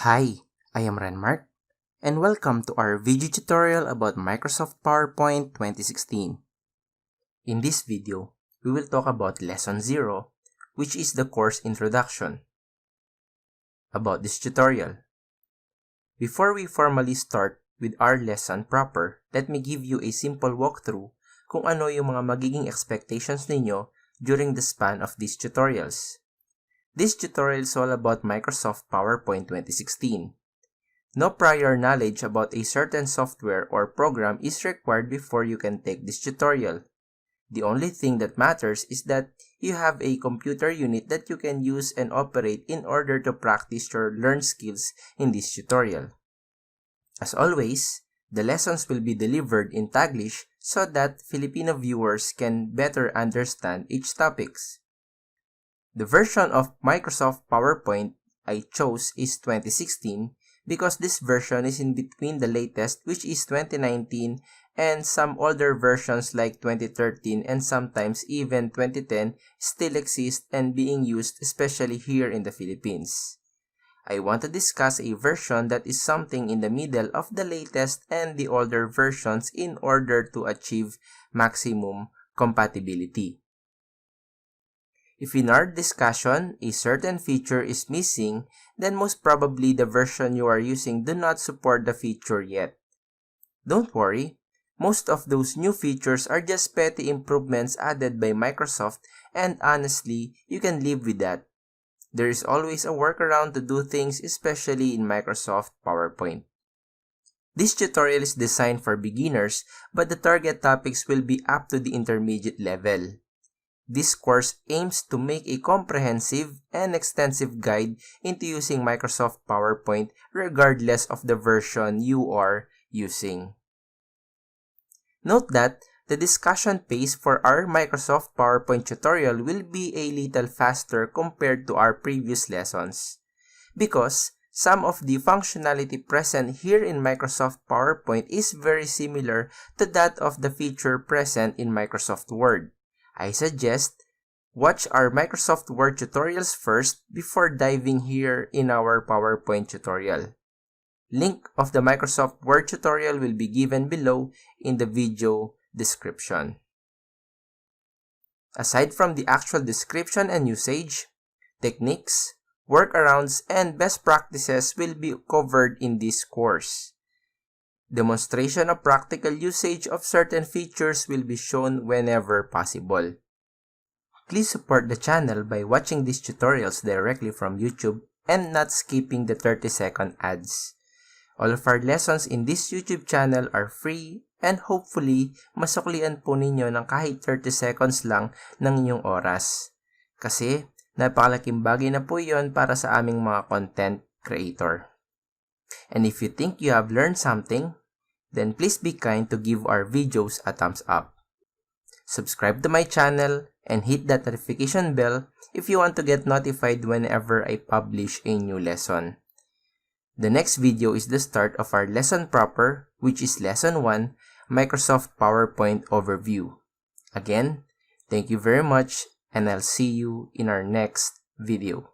Hi, I am Renmark, and welcome to our video tutorial about Microsoft PowerPoint 2016. In this video, we will talk about Lesson 0, which is the course introduction. About this tutorial. Before we formally start with our lesson proper, let me give you a simple walkthrough kung ano yung mga magiging expectations ninyo during the span of these tutorials. This tutorial is all about Microsoft PowerPoint 2016. No prior knowledge about a certain software or program is required before you can take this tutorial. The only thing that matters is that you have a computer unit that you can use and operate in order to practice your learned skills in this tutorial. As always, the lessons will be delivered in Taglish so that Filipino viewers can better understand each topics. The version of Microsoft PowerPoint I chose is 2016 because this version is in between the latest, which is 2019, and some older versions like 2013 and sometimes even 2010 still exist and being used, especially here in the Philippines. I want to discuss a version that is something in the middle of the latest and the older versions in order to achieve maximum compatibility. If in our discussion, a certain feature is missing, then most probably the version you are using do not support the feature yet. Don't worry, most of those new features are just petty improvements added by Microsoft, and honestly, you can live with that. There is always a workaround to do things, especially in Microsoft PowerPoint. This tutorial is designed for beginners, but the target topics will be up to the intermediate level. This course aims to make a comprehensive and extensive guide into using Microsoft PowerPoint regardless of the version you are using. Note that the discussion pace for our Microsoft PowerPoint tutorial will be a little faster compared to our previous lessons, because some of the functionality present here in Microsoft PowerPoint is very similar to that of the feature present in Microsoft Word. I suggest watch our Microsoft Word tutorials first before diving here in our PowerPoint tutorial. Link of the Microsoft Word tutorial will be given below in the video description. Aside from the actual description and usage, techniques, workarounds, and best practices will be covered in this course. Demonstration of practical usage of certain features will be shown whenever possible. Please support the channel by watching these tutorials directly from YouTube and not skipping the 30-second ads. All of our lessons in this YouTube channel are free and hopefully masuklian po ninyo ng kahit 30 seconds lang ng inyong oras. Kasi napakalaking bagay na po yon para sa aming mga content creator. And if you think you have learned something, then please be kind to give our videos a thumbs up. Subscribe to my channel and hit that notification bell if you want to get notified whenever I publish a new lesson. The next video is the start of our lesson proper, which is Lesson 1, Microsoft PowerPoint Overview. Again, thank you very much, and I'll see you in our next video.